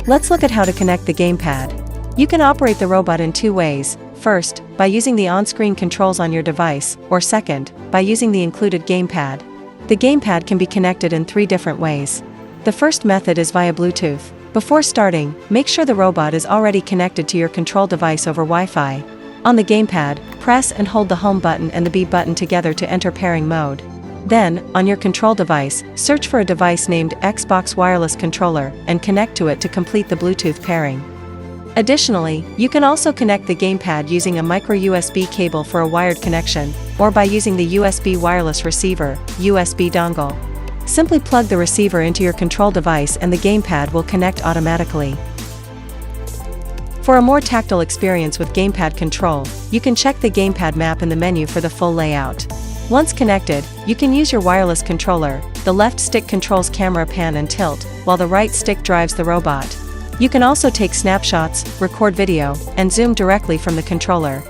Let's look at how to connect the gamepad. You can operate the robot in two ways: first, by using the on-screen controls on your device, or second, by using the included gamepad. The gamepad can be connected in three different ways. The first method is via Bluetooth. Before starting, make sure the robot is already connected to your control device over Wi-Fi. On the gamepad, press and hold the home button and the B button together to enter pairing mode. Then, on your control device, search for a device named Xbox Wireless Controller and connect to it to complete the Bluetooth pairing. Additionally, you can also connect the gamepad using a micro USB cable for a wired connection, or by using the USB wireless receiver, USB dongle. Simply plug the receiver into your control device and the gamepad will connect automatically. For a more tactile experience with gamepad control, you can check the gamepad map in the menu for the full layout. Once connected, you can use your wireless controller. The left stick controls camera pan and tilt, while the right stick drives the robot. You can also take snapshots, record video, and zoom directly from the controller.